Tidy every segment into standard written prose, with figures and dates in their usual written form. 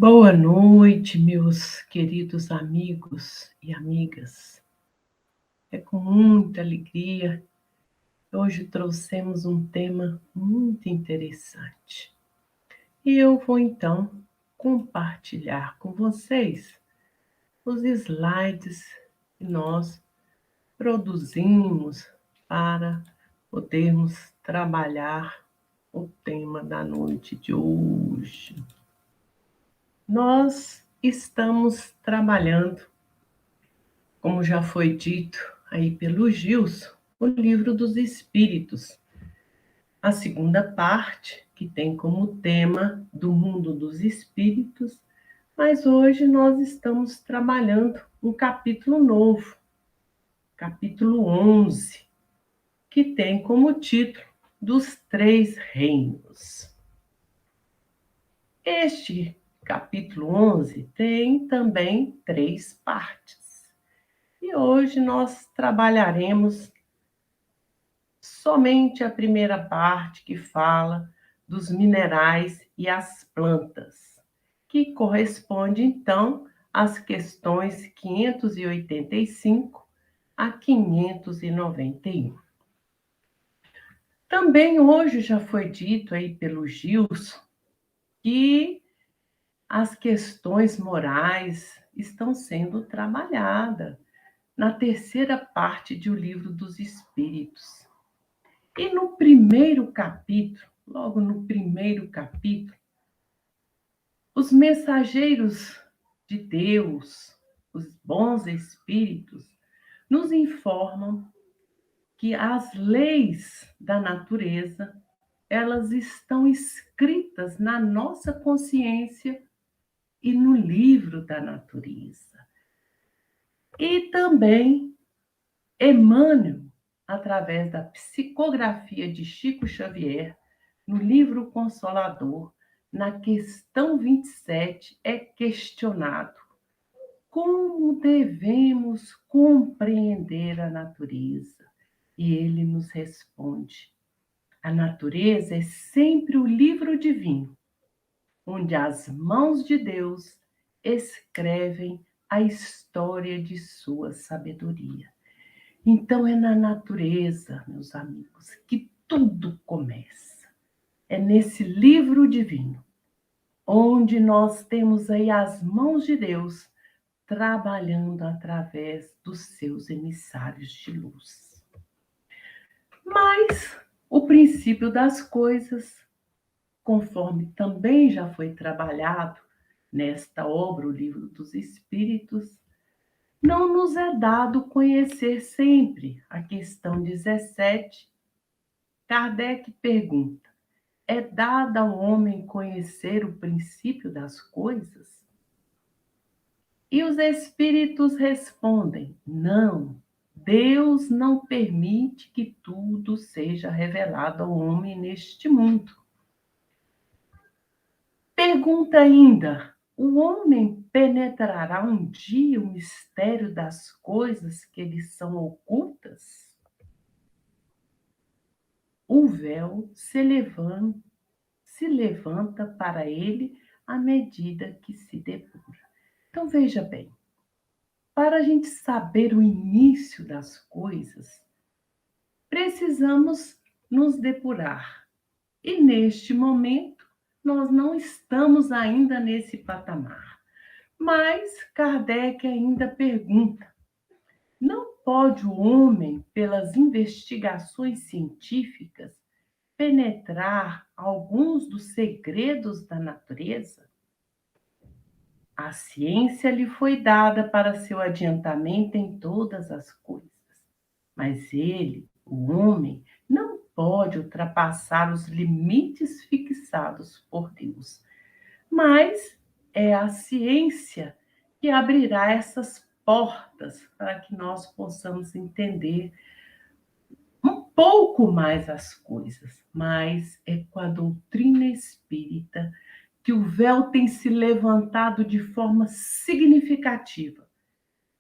Boa noite, meus queridos amigos e amigas. É com muita alegria. Hoje trouxemos um tema muito interessante. E eu vou então compartilhar com vocês os slides que nós produzimos para podermos trabalhar o tema da noite de hoje. Nós estamos trabalhando, como já foi dito aí pelo Gilson, o Livro dos Espíritos. A segunda parte, que tem como tema do mundo dos espíritos, mas hoje nós estamos trabalhando um capítulo novo, capítulo 11, que tem como título Dos Três Reinos. Este capítulo 11 tem também 3 partes. E hoje nós trabalharemos somente a primeira parte, que fala dos minerais e as plantas, que corresponde então às questões 585 a 591. Também hoje já foi dito aí pelo Gilson que as questões morais estão sendo trabalhadas na terceira parte do Livro dos Espíritos. E no primeiro capítulo, logo no primeiro capítulo, os mensageiros de Deus, os bons espíritos, nos informam que as leis da natureza, elas estão escritas na nossa consciência e no livro da natureza. E também Emmanuel, através da psicografia de Chico Xavier, no livro Consolador, na questão 27, é questionado como devemos compreender a natureza. E ele nos responde: a natureza é sempre o livro divino, onde as mãos de Deus escrevem a história de sua sabedoria. Então é na natureza, meus amigos, que tudo começa. É nesse livro divino, onde nós temos aí as mãos de Deus trabalhando através dos seus emissários de luz. Mas o princípio das coisas, conforme também já foi trabalhado nesta obra, o Livro dos Espíritos, não nos é dado conhecer sempre. A questão 17, Kardec pergunta: é dado ao homem conhecer o princípio das coisas? E os espíritos respondem: não, Deus não permite que tudo seja revelado ao homem neste mundo. Pergunta ainda: o homem penetrará um dia o mistério das coisas que lhe são ocultas? O véu se levanta para ele à medida que se depura. Então, veja bem, para a gente saber o início das coisas, precisamos nos depurar. E neste momento, nós não estamos ainda nesse patamar. Mas Kardec ainda pergunta: não pode o homem, pelas investigações científicas, penetrar alguns dos segredos da natureza? A ciência lhe foi dada para seu adiantamento em todas as coisas, mas ele, o homem, não pode ultrapassar os limites fixados por Deus. Mas é a ciência que abrirá essas portas para que nós possamos entender um pouco mais as coisas. Mas é com a doutrina espírita que o véu tem se levantado de forma significativa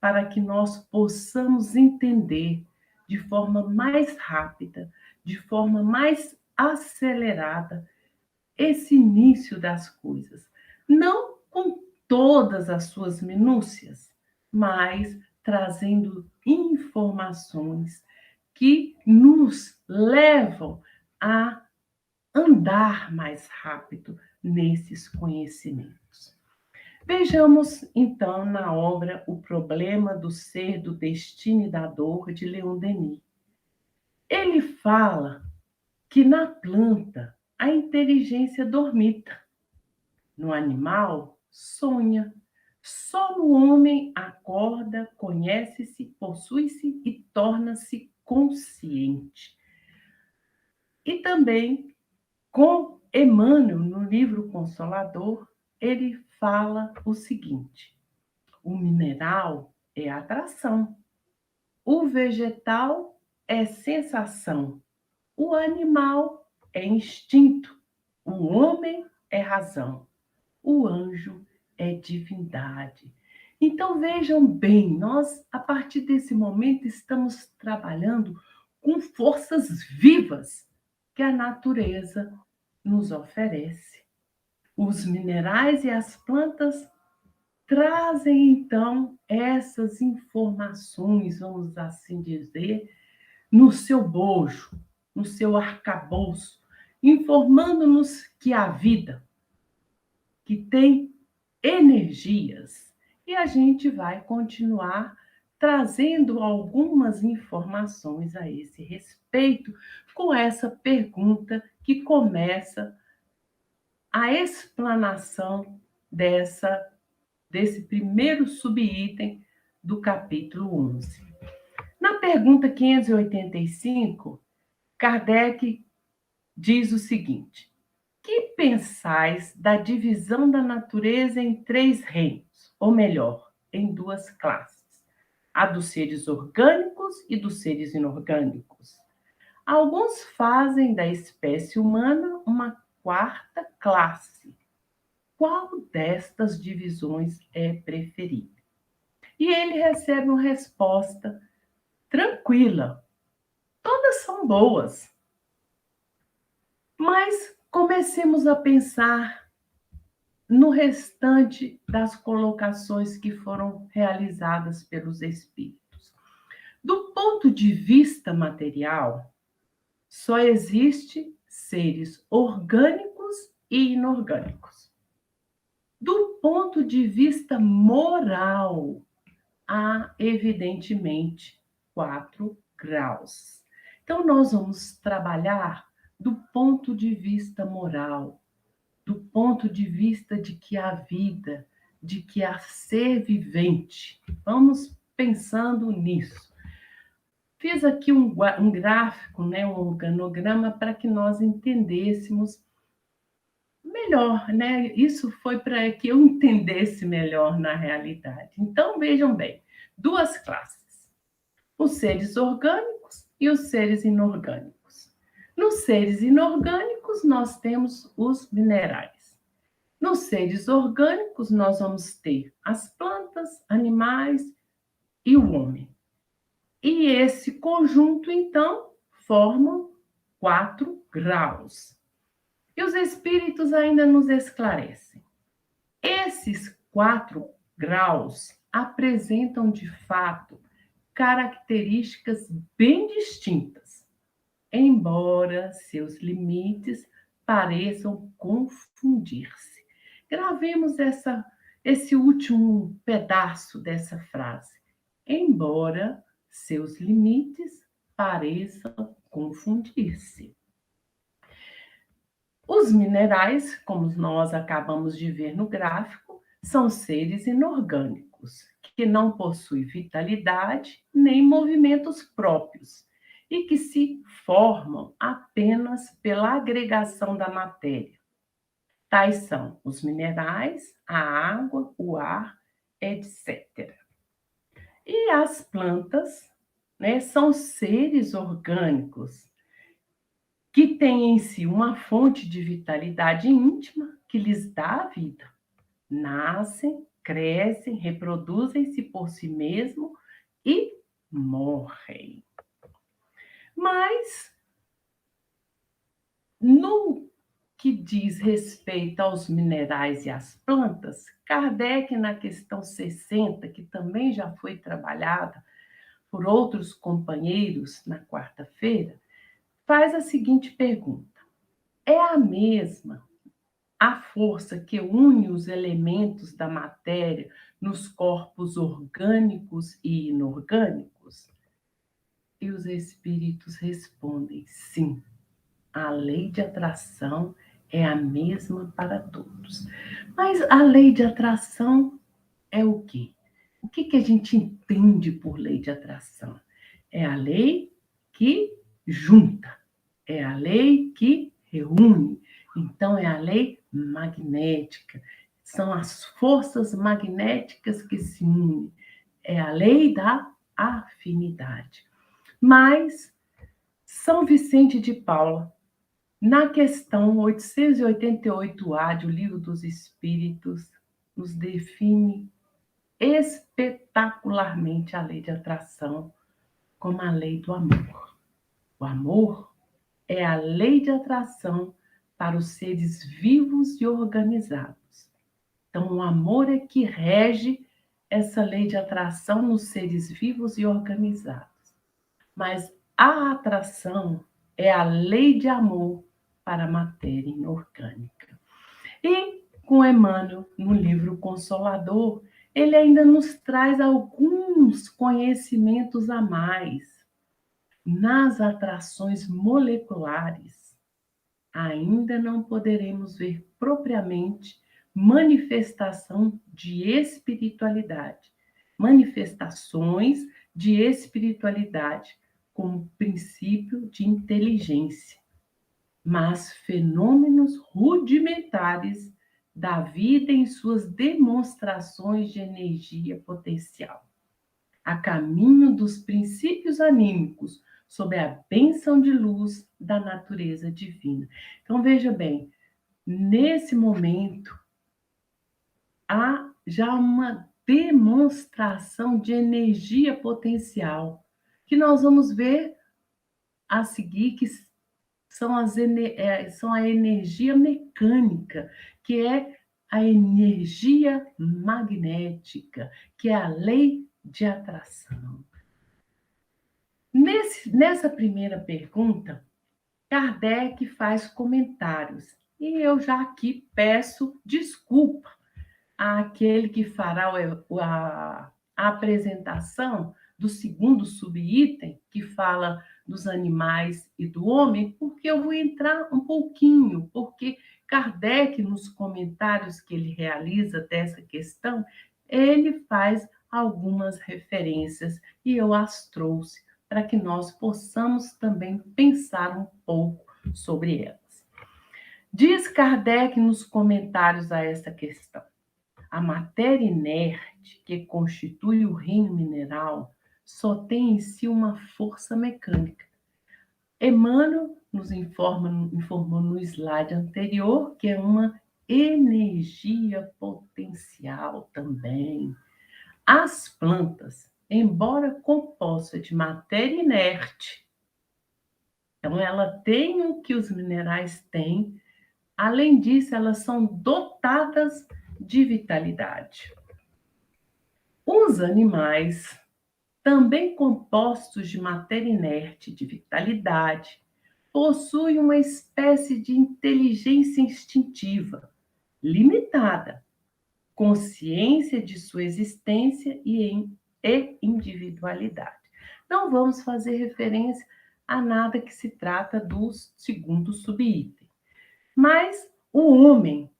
para que nós possamos entender de forma mais rápida, de forma mais acelerada, esse início das coisas. Não com todas as suas minúcias, mas trazendo informações que nos levam a andar mais rápido nesses conhecimentos. Vejamos, então, na obra O Problema do Ser, do Destino e da Dor, de Leon Denis. Ele fala que na planta a inteligência dormita, no animal sonha, só no homem acorda, conhece-se, possui-se e torna-se consciente. E também com Emmanuel, no livro Consolador, ele fala o seguinte: o mineral é atração, o vegetal é sensação, o animal é instinto, o homem é razão, o anjo é divindade. Então vejam bem, nós a partir desse momento estamos trabalhando com forças vivas que a natureza nos oferece. Os minerais e as plantas trazem então essas informações, vamos assim dizer, no seu bojo, no seu arcabouço, informando-nos que a vida, que tem energias, e a gente vai continuar trazendo algumas informações a esse respeito com essa pergunta que começa a explanação desse primeiro subitem do capítulo 11. Na pergunta 585, Kardec diz o seguinte: que pensais da divisão da natureza em três reinos, ou melhor, em duas classes, a dos seres orgânicos e dos seres inorgânicos? Alguns fazem da espécie humana uma quarta classe. Qual destas divisões é preferível? E ele recebe uma resposta tranquila. Todas são boas. Mas comecemos a pensar no restante das colocações que foram realizadas pelos espíritos. Do ponto de vista material, só existe seres orgânicos e inorgânicos. Do ponto de vista moral, há evidentemente 4 graus. Então, nós vamos trabalhar do ponto de vista moral, do ponto de vista de que há vida, de que há ser vivente. Vamos pensando nisso. Fiz aqui um gráfico, né, um organograma para que nós entendêssemos melhor, né? Isso foi para que eu entendesse melhor na realidade. Então, vejam bem, duas classes: os seres orgânicos e os seres inorgânicos. Nos seres inorgânicos, nós temos os minerais. Nos seres orgânicos, nós vamos ter as plantas, animais e o homem. E esse conjunto, então, formam 4 graus. E os espíritos ainda nos esclarecem. Esses 4 graus apresentam, de fato, características bem distintas, embora seus limites pareçam confundir-se. Gravemos esse último pedaço dessa frase. Embora seus limites pareçam confundir-se. Os minerais, como nós acabamos de ver no gráfico, são seres inorgânicos, que não possuem vitalidade nem movimentos próprios e que se formam apenas pela agregação da matéria. Tais são os minerais, a água, o ar, etc. E as plantas, né, são seres orgânicos que têm em si uma fonte de vitalidade íntima que lhes dá a vida. Nascem, crescem, reproduzem-se por si mesmos e morrem. Mas, no que diz respeito aos minerais e às plantas, Kardec, na questão 60, que também já foi trabalhada por outros companheiros na quarta-feira, faz a seguinte pergunta: é a mesma a força que une os elementos da matéria nos corpos orgânicos e inorgânicos? E os espíritos respondem: sim, a lei de atração é a mesma para todos. Mas a lei de atração é o quê? O que a gente entende por lei de atração? É a lei que junta, é a lei que reúne. Então, é a lei magnética. São as forças magnéticas que se unem. É a lei da afinidade. Mas São Vicente de Paula, na questão 888A do Livro dos Espíritos, nos define espetacularmente a lei de atração como a lei do amor. O amor é a lei de atração para os seres vivos e organizados. Então, o amor é que rege essa lei de atração nos seres vivos e organizados. Mas a atração é a lei de amor para a matéria inorgânica. E com Emmanuel, no livro Consolador, ele ainda nos traz alguns conhecimentos a mais. Nas atrações moleculares, ainda não poderemos ver propriamente manifestação de espiritualidade, manifestações de espiritualidade como princípio de inteligência, mas fenômenos rudimentares da vida em suas demonstrações de energia potencial, a caminho dos princípios anímicos, sob a bênção de luz da natureza divina. Então, veja bem, nesse momento, há já uma demonstração de energia potencial, que nós vamos ver a seguir, que são a energia mecânica, que é a energia magnética, que é a lei de atração. Nessa primeira pergunta, Kardec faz comentários, e eu já aqui peço desculpa àquele que fará a apresentação do segundo subitem, que fala dos animais e do homem, porque eu vou entrar um pouquinho, porque Kardec, nos comentários que ele realiza dessa questão, ele faz algumas referências e eu as trouxe para que nós possamos também pensar um pouco sobre elas. Diz Kardec nos comentários a essa questão: a matéria inerte que constitui o reino mineral só tem em si uma força mecânica. Emmanuel nos informou no slide anterior que é uma energia potencial também. As plantas, embora composta de matéria inerte, então ela tem o que os minerais têm, além disso, elas são dotadas de vitalidade. Os animais, também compostos de matéria inerte de vitalidade, possuem uma espécie de inteligência instintiva, limitada, consciência de sua existência e individualidade. Não vamos fazer referência a nada que se trata do segundo subitem. Mas o homem,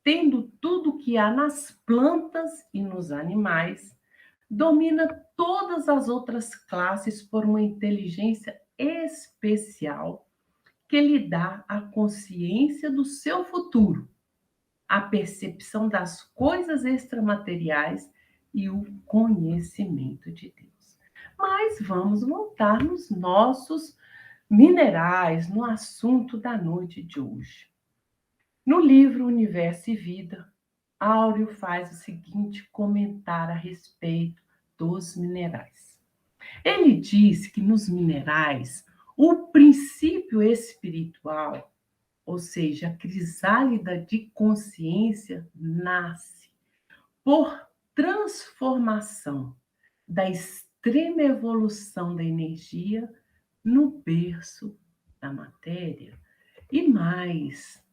tendo tudo que há nas plantas e nos animais, domina todas as outras classes por uma inteligência especial que lhe dá a consciência do seu futuro, a percepção das coisas extramateriais e o conhecimento de Deus. Mas vamos voltar nos nossos minerais, no assunto da noite de hoje. No livro Universo e Vida, Áureo faz o seguinte comentário a respeito dos minerais. Ele diz que nos minerais, o princípio espiritual, ou seja, a crisálida de consciência nasce por transformação da extrema evolução da energia no berço da matéria. E mais,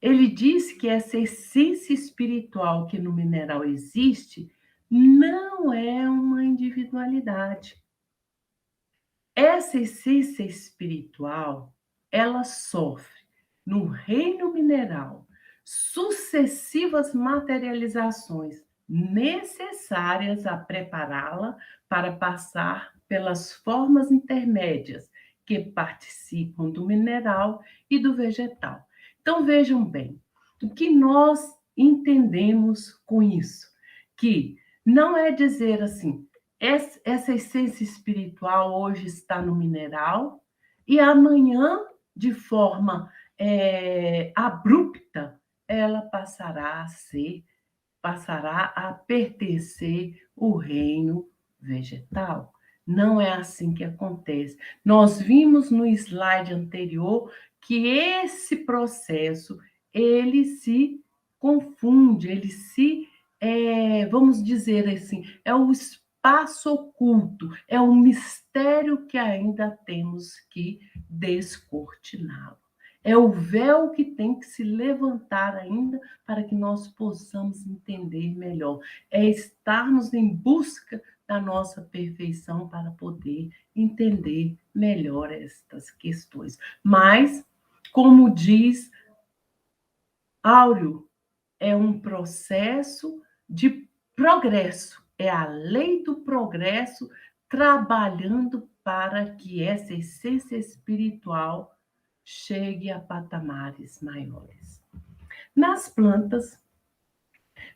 ele diz que essa essência espiritual que no mineral existe não é uma individualidade. Essa essência espiritual, ela sofre no reino mineral sucessivas materializações necessárias a prepará-la para passar pelas formas intermédias que participam do mineral e do vegetal. Então vejam bem, o que nós entendemos com isso? Que não é dizer assim, essa essência espiritual hoje está no mineral e amanhã, de forma abrupta, ela passará a pertencer ao reino vegetal. Não é assim que acontece. Nós vimos no slide anterior que esse processo ele se confunde, ele se, vamos dizer assim, é o espaço oculto, é um mistério que ainda temos que descortiná-lo. É o véu que tem que se levantar ainda para que nós possamos entender melhor. É estarmos em busca da nossa perfeição para poder entender melhor estas questões. Mas, como diz Áureo, é um processo de progresso, é a lei do progresso trabalhando para que essa essência espiritual chegue a patamares maiores. Nas plantas,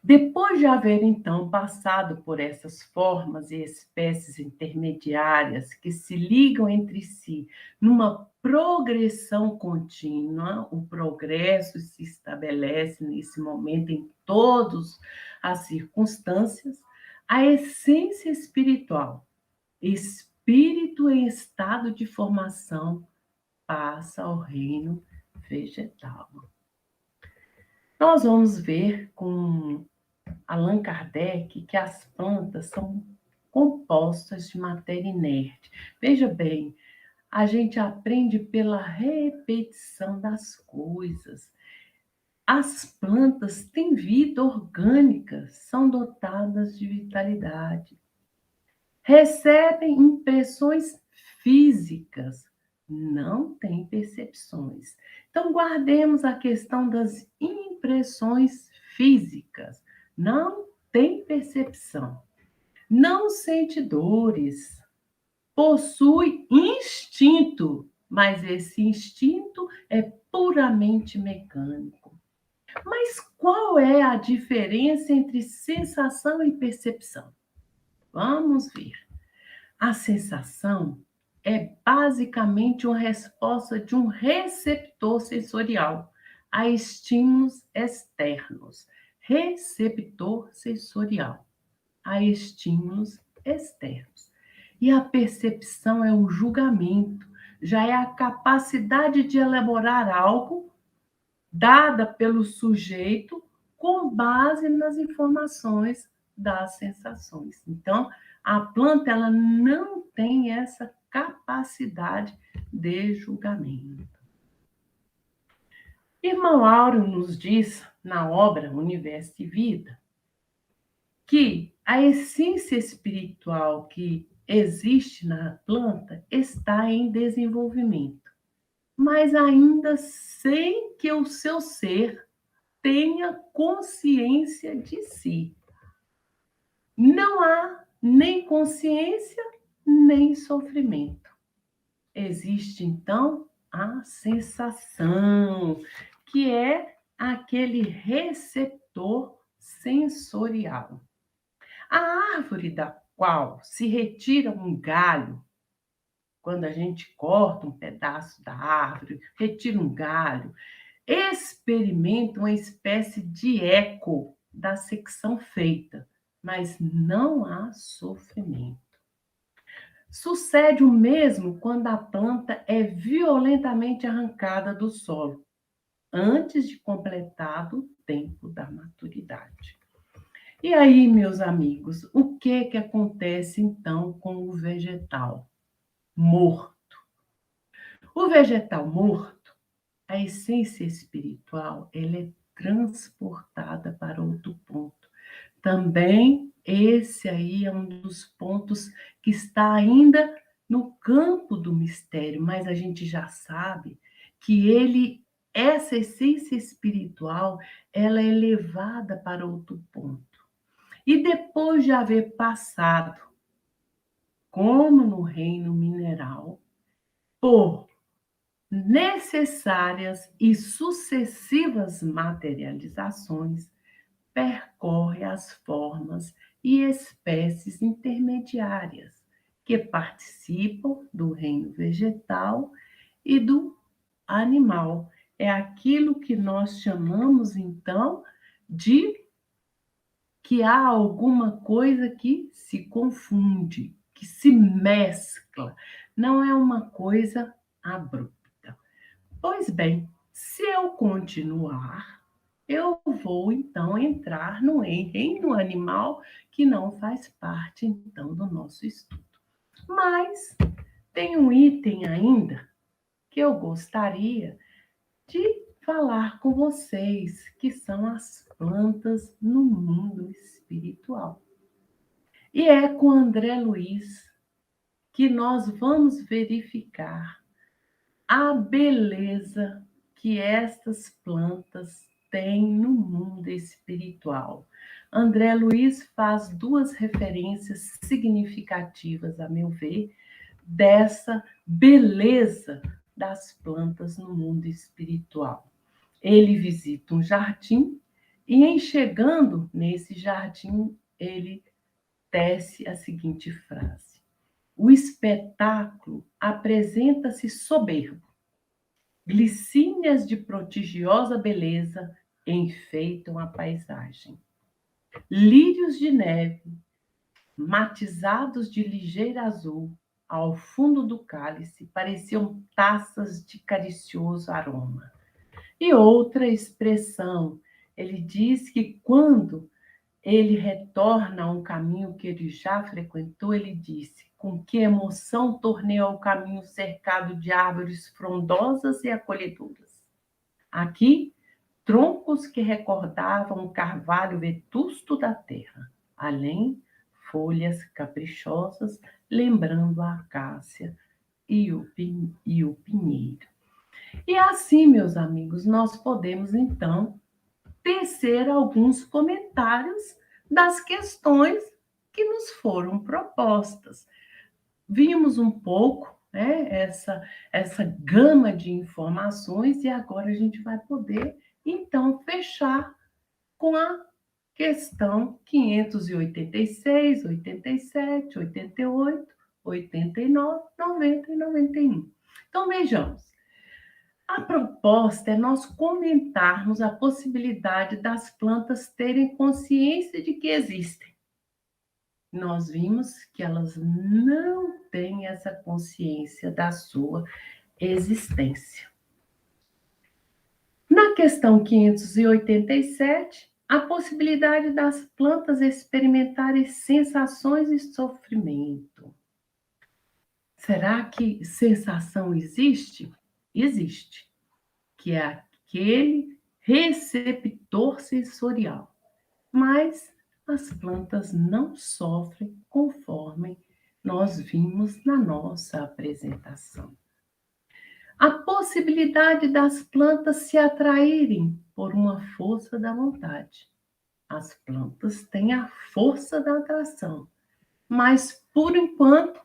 depois de haver então passado por essas formas e espécies intermediárias que se ligam entre si numa progressão contínua, o progresso se estabelece nesse momento em todas as circunstâncias, a essência espiritual, espírito em estado de formação, passa ao reino vegetal. Nós vamos ver com Allan Kardec que as plantas são compostas de matéria inerte. Veja bem, a gente aprende pela repetição das coisas. As plantas têm vida orgânica, são dotadas de vitalidade, recebem impressões físicas, não têm percepções. Então, guardemos a questão das impressões físicas. Não tem percepção, não sente dores, possui instinto, mas esse instinto é puramente mecânico. Mas qual é a diferença entre sensação e percepção? Vamos ver. A sensação é basicamente uma resposta de um receptor sensorial a estímulos externos. Receptor sensorial a estímulos externos. E a percepção é um julgamento, já é a capacidade de elaborar algo dada pelo sujeito com base nas informações das sensações. Então, a planta ela não tem essa capacidade de julgamento. Irmão Áureo nos diz, na obra Universo e Vida, que a essência espiritual que existe na planta está em desenvolvimento, mas ainda sem que o seu ser tenha consciência de si. Não há nem consciência, nem sofrimento. Existe, então, a sensação, que é aquele receptor sensorial. A árvore da qual se retira um galho, quando a gente corta um pedaço da árvore, retira um galho, experimenta uma espécie de eco da secção feita, mas não há sofrimento. Sucede o mesmo quando a planta é violentamente arrancada do solo. antes de completado o tempo da maturidade. E aí, meus amigos, o que acontece então com o vegetal morto? O vegetal morto, a essência espiritual, ela é transportada para outro ponto. Também esse aí é um dos pontos que está ainda no campo do mistério, mas a gente já sabe que essa essência espiritual, ela é levada para outro ponto. E depois de haver passado, como no reino mineral, por necessárias e sucessivas materializações, percorre as formas e espécies intermediárias que participam do reino vegetal e do animal. É aquilo que nós chamamos, então, de que há alguma coisa que se confunde, que se mescla, não é uma coisa abrupta. Pois bem, se eu continuar, eu vou então entrar no reino animal, que não faz parte então do nosso estudo. Mas tem um item ainda que eu gostaria de falar com vocês, que são as plantas no mundo espiritual. E é com André Luiz que nós vamos verificar a beleza que estas plantas têm no mundo espiritual. André Luiz faz duas referências significativas, a meu ver, dessa beleza das plantas no mundo espiritual. Ele visita um jardim e, em chegando nesse jardim, ele tece a seguinte frase: o espetáculo apresenta-se soberbo. Glicínias de prodigiosa beleza enfeitam a paisagem. Lírios de neve, matizados de ligeiro azul, ao fundo do cálice, pareciam taças de caricioso aroma. E outra expressão, ele diz que quando ele retorna a um caminho que ele já frequentou, ele disse: com que emoção tornei ao caminho cercado de árvores frondosas e acolhedoras. Aqui, troncos que recordavam o carvalho vetusto da terra, além, folhas caprichosas, lembrando a acácia e o pinheiro. E assim, meus amigos, nós podemos então tecer alguns comentários das questões que nos foram propostas. Vimos um pouco, né, essa gama de informações e agora a gente vai poder, então, fechar com a questão 586, 87, 88, 89, 90 e 91. Então, vejamos. A proposta é nós comentarmos a possibilidade das plantas terem consciência de que existem. Nós vimos que elas não têm essa consciência da sua existência. Na questão 587, a possibilidade das plantas experimentarem sensações e sofrimento. Será que sensação existe? Existe, que é aquele receptor sensorial. Mas as plantas não sofrem conforme nós vimos na nossa apresentação. A possibilidade das plantas se atraírem por uma força da vontade. As plantas têm a força da atração, mas por enquanto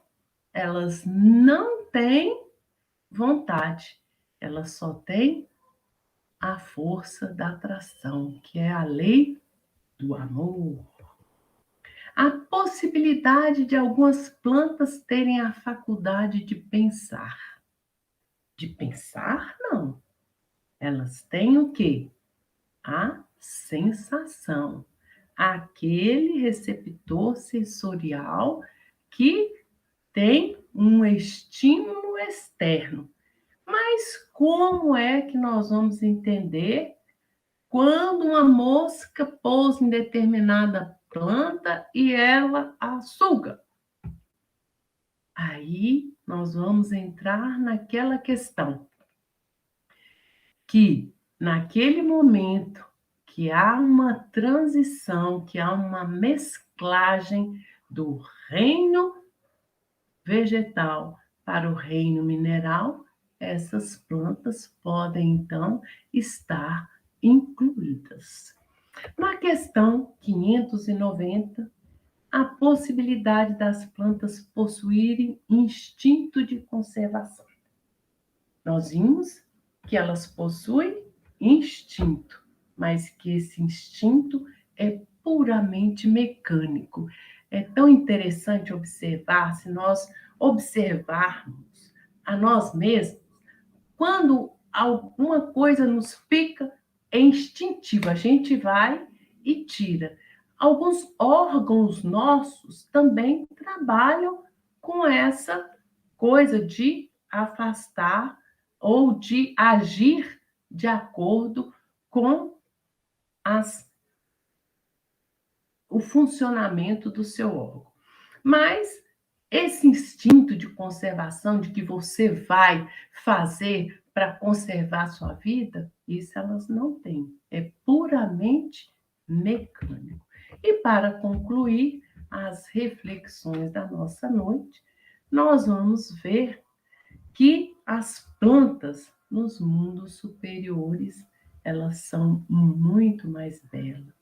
elas não têm vontade, elas só têm a força da atração, que é a lei do amor. A possibilidade de algumas plantas terem a faculdade de pensar. De pensar, não. Elas têm o quê? A sensação. Aquele receptor sensorial que tem um estímulo externo. Mas como é que nós vamos entender quando uma mosca pousa em determinada planta e ela a suga? Aí nós vamos entrar naquela questão que, naquele momento que há uma transição, que há uma mesclagem do reino vegetal para o reino mineral, essas plantas podem então estar incluídas. Na questão 590, a possibilidade das plantas possuírem instinto de conservação. Nós vimos que elas possuem instinto, mas que esse instinto é puramente mecânico. É tão interessante observar, se nós observarmos a nós mesmos, quando alguma coisa nos pica, é instintivo, a gente vai e tira. Alguns órgãos nossos também trabalham com essa coisa de afastar ou de agir de acordo com as, o funcionamento do seu órgão. Mas esse instinto de conservação, de que você vai fazer para conservar a sua vida, isso elas não têm. É puramente mecânico. E para concluir as reflexões da nossa noite, nós vamos ver que as plantas nos mundos superiores, elas são muito mais belas,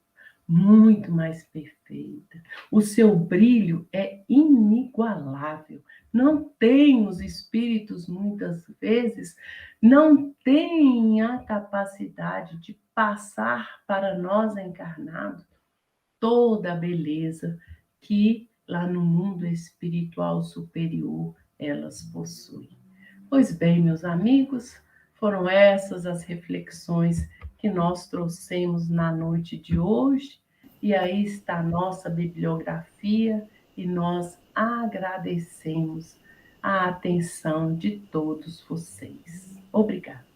muito mais perfeita. O seu brilho é inigualável. Não tem os espíritos, muitas vezes, não têm a capacidade de passar para nós encarnados toda a beleza que lá no mundo espiritual superior elas possuem. Pois bem, meus amigos, foram essas as reflexões que nós trouxemos na noite de hoje, e aí está a nossa bibliografia, e nós agradecemos a atenção de todos vocês. Obrigada.